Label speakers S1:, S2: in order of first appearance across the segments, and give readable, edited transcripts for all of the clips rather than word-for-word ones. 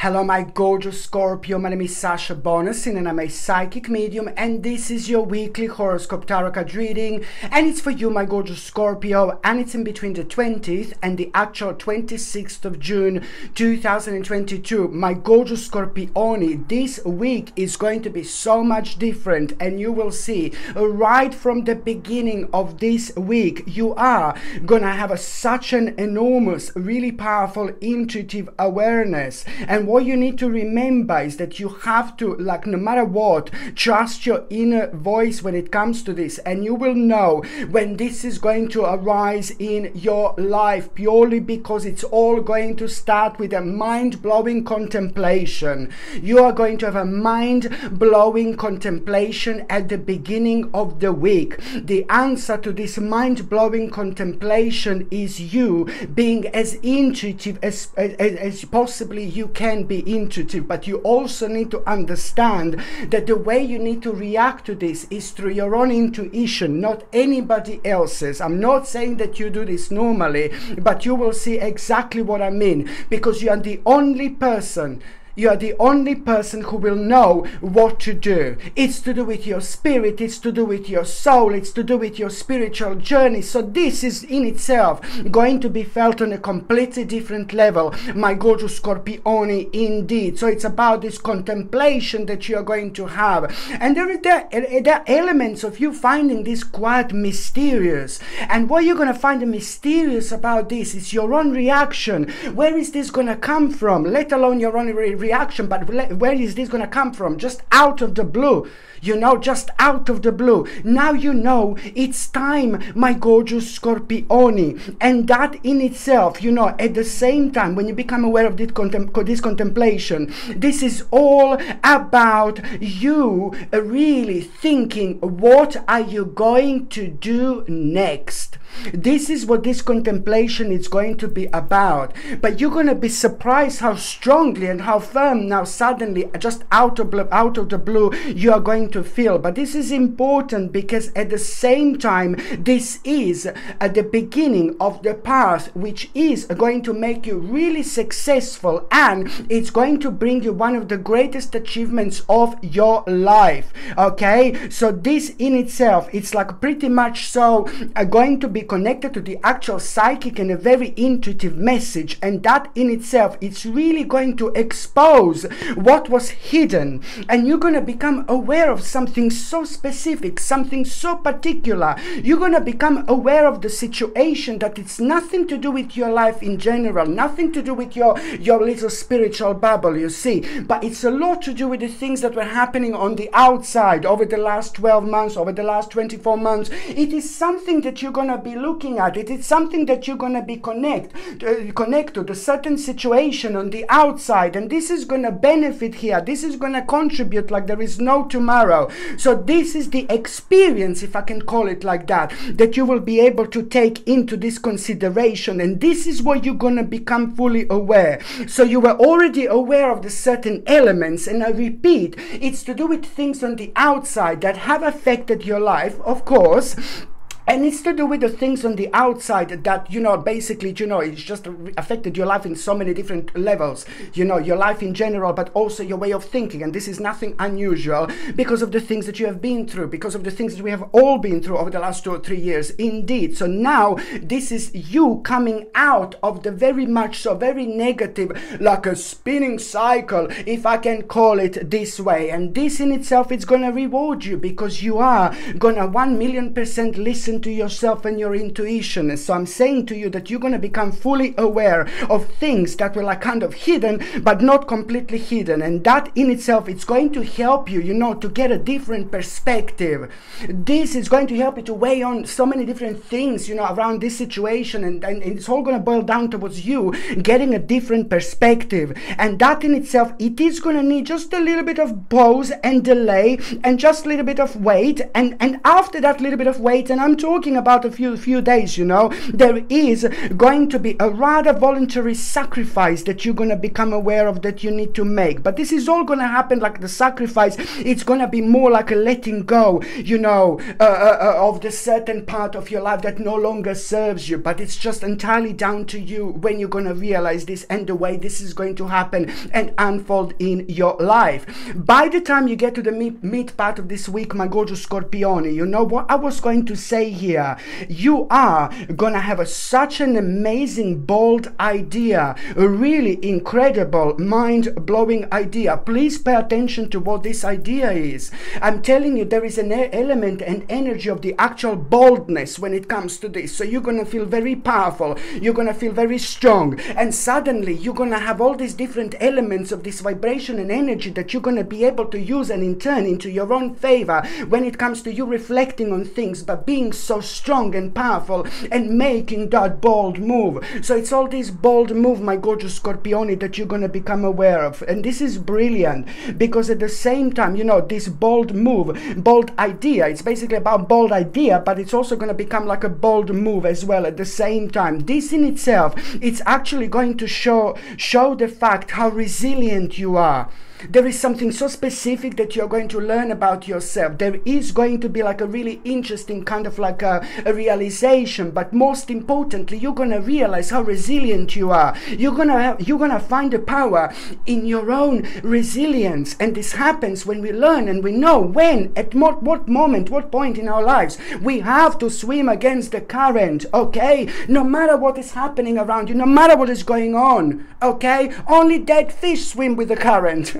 S1: Hello my gorgeous Scorpio, my name is Sasha Bonasin and I'm a psychic medium, and this is your weekly horoscope tarot card reading, and it's for you my gorgeous Scorpio, and it's in between the 20th and the actual 26th of June 2022. My gorgeous Scorpioni, this week is going to be so much different, and you will see right from the beginning of this week you are gonna have such an enormous, really powerful intuitive awareness. And what you need to remember is that you have to, like, no matter what, trust your inner voice when it comes to this, and you will know when this is going to arise in your life, purely because it's all going to start with a mind-blowing contemplation. You are going to have a mind-blowing contemplation at the beginning of the week. The answer to this mind-blowing contemplation is you being as intuitive as possibly you can be intuitive, but you also need to understand that the way you need to react to this is through your own intuition, not anybody else's. I'm not saying that you do this normally, but you will see exactly what I mean, because you are the only person. You are the only person who will know what to do. It's to do with your spirit, it's to do with your soul, it's to do with your spiritual journey. So this is in itself going to be felt on a completely different level, my gorgeous Scorpioni, indeed. So it's about this contemplation that you are going to have. And there are elements of you finding this quite mysterious. And what you're going to find mysterious about this is your own reaction. Where is this going to come from? Let alone your own reaction, but where is this going to come from? Just out of the blue, you know, just out of the blue. Now you know it's time, my gorgeous Scorpioni. And that in itself, you know, at the same time, when you become aware of this contemplation, this is all about you really thinking, what are you going to do next? This is what this contemplation is going to be about. But you're going to be surprised how strongly and how firm now suddenly, just out of the blue, you are going to feel. But this is important because at the same time, this is at the beginning of the path which is going to make you really successful, and it's going to bring you one of the greatest achievements of your life. Okay, so this in itself, it's like pretty much so going to be connected to the actual psychic and a very intuitive message, and that in itself, it's really going to expose what was hidden, and you're going to become aware of something so specific, something so particular. You're going to become aware of the situation that it's nothing to do with your life in general, nothing to do with your little spiritual bubble, you see, but it's a lot to do with the things that were happening on the outside over the last 12 months, over the last 24 months. It is something that you're going to be looking at. It is something that you're going to be connect to a certain situation on the outside, and this is going to benefit here. This is going to contribute like there is no tomorrow. So this is the experience, if I can call it like that, that you will be able to take into this consideration, and this is what you're going to become fully aware. So you were already aware of the certain elements, and I repeat, it's to do with things on the outside that have affected your life, of course. And it's to do with the things on the outside that, you know, basically, you know, it's just affected your life in so many different levels, you know, your life in general, but also your way of thinking. And this is nothing unusual because of the things that you have been through, because of the things that we have all been through over the last 2 or 3 years, indeed. So now this is you coming out of the very much so very negative, like a spinning cycle, if I can call it this way. And this in itself is going to reward you, because you are going to 1,000,000% listen to yourself and your intuition. And so I'm saying to you that you're going to become fully aware of things that were like kind of hidden but not completely hidden, and that in itself, it's going to help you, you know, to get a different perspective. This is going to help you to weigh on so many different things, you know, around this situation, and it's all going to boil down towards you getting a different perspective. And that in itself, it is going to need just a little bit of pause and delay and just a little bit of wait, and after that little bit of wait, and I'm talking about a few days, you know. There is going to be a rather voluntary sacrifice that you're going to become aware of, that you need to make. But this is all going to happen like the sacrifice. It's going to be more like a letting go, you know, of the certain part of your life that no longer serves you. But it's just entirely down to you when you're going to realize this and the way this is going to happen and unfold in your life. By the time you get to the mid part of this week, my gorgeous Scorpione, you know what I was going to say here? You are going to have such an amazing, bold idea, a really incredible, mind-blowing idea. Please pay attention to what this idea is. I'm telling you, there is an element and energy of the actual boldness when it comes to this. So you're going to feel very powerful. You're going to feel very strong. And suddenly you're going to have all these different elements of this vibration and energy that you're going to be able to use and in turn into your own favor when it comes to you reflecting on things, but being so strong and powerful and making that bold move. So it's all this bold move, my gorgeous Scorpione, that you're going to become aware of. And this is brilliant because at the same time, you know, this bold move, bold idea, it's basically about bold idea, but it's also going to become like a bold move as well at the same time. This in itself, it's actually going to show the fact how resilient you are. There is something so specific that you're going to learn about yourself. There is going to be like a really interesting kind of like a realization, but most importantly, you're going to realize how resilient you are. You're going to find the power in your own resilience. And this happens when we learn and we know when, at what moment, what point in our lives we have to swim against the current, okay? No matter what is happening around you, no matter what is going on, okay? Only dead fish swim with the current.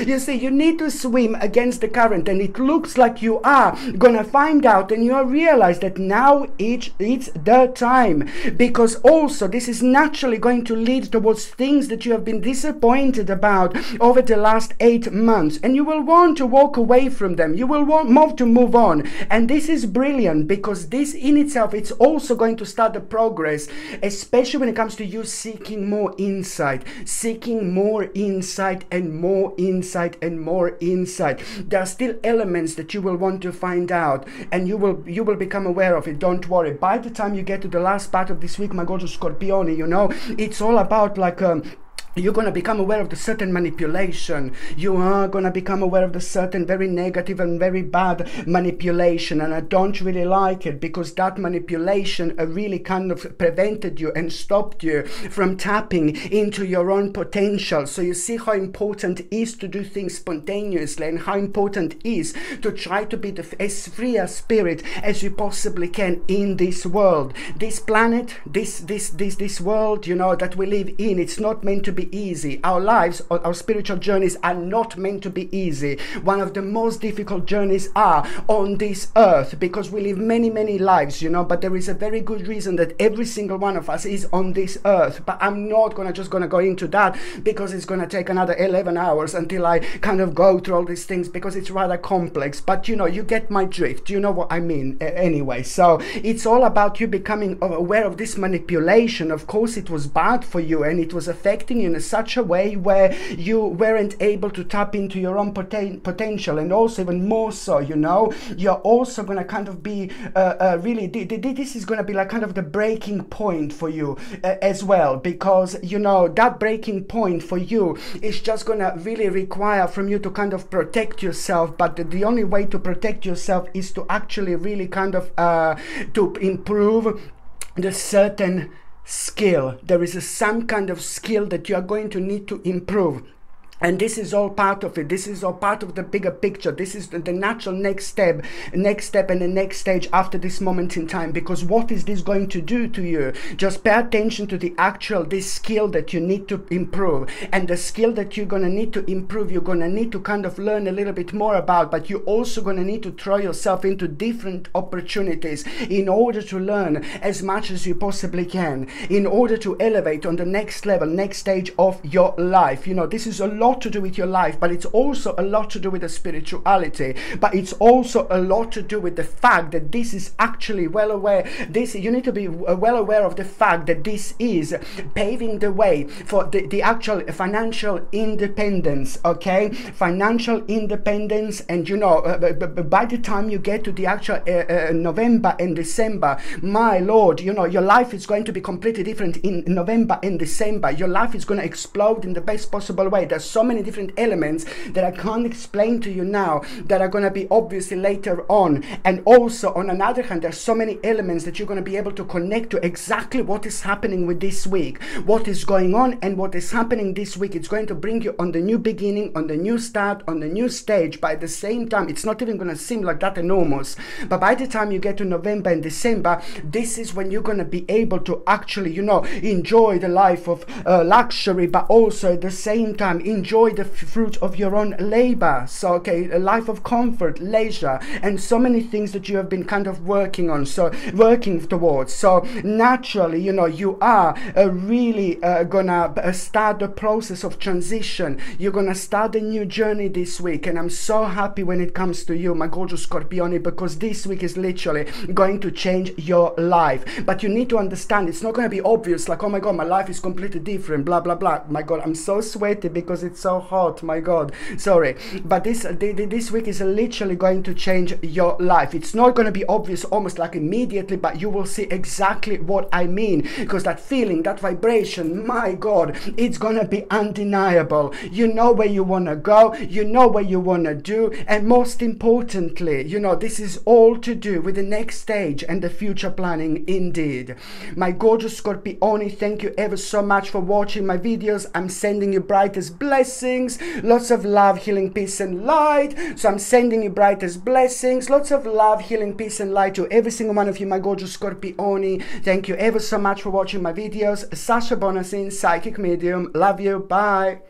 S1: You see, you need to swim against the current, and it looks like you are gonna find out and you'll realize that now it's the time, because also this is naturally going to lead towards things that you have been disappointed about over the last 8 months, and you will want to walk away from them. You will want to move on, and this is brilliant because this in itself, it's also going to start the progress, especially when it comes to you seeking more insight and more insight and more insight. There are still elements that you will want to find out, and you will become aware of it. Don't worry. By the time you get to the last part of this week, my gorgeous Scorpione, you know, it's all about like you're going to become aware of the certain manipulation. You are going to become aware of the certain very negative and very bad manipulation. And I don't really like it because that manipulation really kind of prevented you and stopped you from tapping into your own potential. So you see how important it is to do things spontaneously, and how important it is to try to be as free a spirit as you possibly can in this world. This planet, this world, you know, that we live in, it's not meant to be easy. Our lives, our spiritual journeys are not meant to be easy. One of the most difficult journeys are on this earth, because we live many lives, you know, but there is a very good reason that every single one of us is on this earth. But I'm not just gonna go into that because it's gonna take another 11 hours until I kind of go through all these things, because it's rather complex. But you know, you get my drift, you know what I mean anyway. So it's all about you becoming aware of this manipulation. Of course it was bad for you, and it was affecting you in such a way where you weren't able to tap into your own potential. And also, even more so, you know, you're also going to kind of be really, this is going to be like kind of the breaking point for you as well, because you know that breaking point for you is just going to really require from you to kind of protect yourself. But the only way to protect yourself is to actually really kind of to improve the certain skill. There is some kind of skill that you are going to need to improve. And this is all part of it. This is all part of the bigger picture. This is the natural next step and the next stage after this moment in time. Because what is this going to do to you? Just pay attention to the actual, this skill that you need to improve. And the skill that you're going to need to improve, you're going to need to kind of learn a little bit more about. But you're also going to need to throw yourself into different opportunities in order to learn as much as you possibly can, in order to elevate on the next level, next stage of your life. You know, this is a lot lot to do with your life, but it's also a lot to do with the spirituality, but it's also a lot to do with the fact that this is actually you need to be well aware of the fact that this is paving the way for the actual financial independence, okay? Financial independence. And you know, by the time you get to the actual November and December, my lord, you know, your life is going to be completely different in November and December. Your life is going to explode in the best possible way. There's so many different elements that I can't explain to you now that are going to be obviously later on. And also on another hand, there's so many elements that you're going to be able to connect to exactly what is happening with this week, what is going on and what is happening this week. It's going to bring you on the new beginning, on the new start, on the new stage. By the same time, it's not even going to seem like that enormous, but by the time you get to November and December, this is when you're going to be able to actually, you know, enjoy the life of luxury, but also at the same time enjoy the fruit of your own labor. So okay, a life of comfort, leisure, and so many things that you have been kind of working towards. So naturally, you know, you are really gonna start the process of transition. You're gonna start a new journey this week, and I'm so happy when it comes to you, my gorgeous Scorpione, because this week is literally going to change your life. But you need to understand, it's not going to be obvious, like, oh my god, my life is completely different, blah blah blah. My god, I'm so sweaty because it's so hot, my god, sorry. But this week is literally going to change your life. It's not going to be obvious almost like immediately, but you will see exactly what I mean, because that feeling, that vibration, my god, it's going to be undeniable. You know where you want to go, you know what you want to do, and most importantly, you know, this is all to do with the next stage and the future planning indeed. My gorgeous Scorpione, thank you ever so much for watching my videos. I'm sending you brightest blessings, lots of love, healing, peace and light. So I'm sending you brightest blessings, lots of love, healing, peace and light to every single one of you, my gorgeous Scorpione. Thank you ever so much for watching my videos. Sasha Bonasin, psychic medium. Love you. Bye.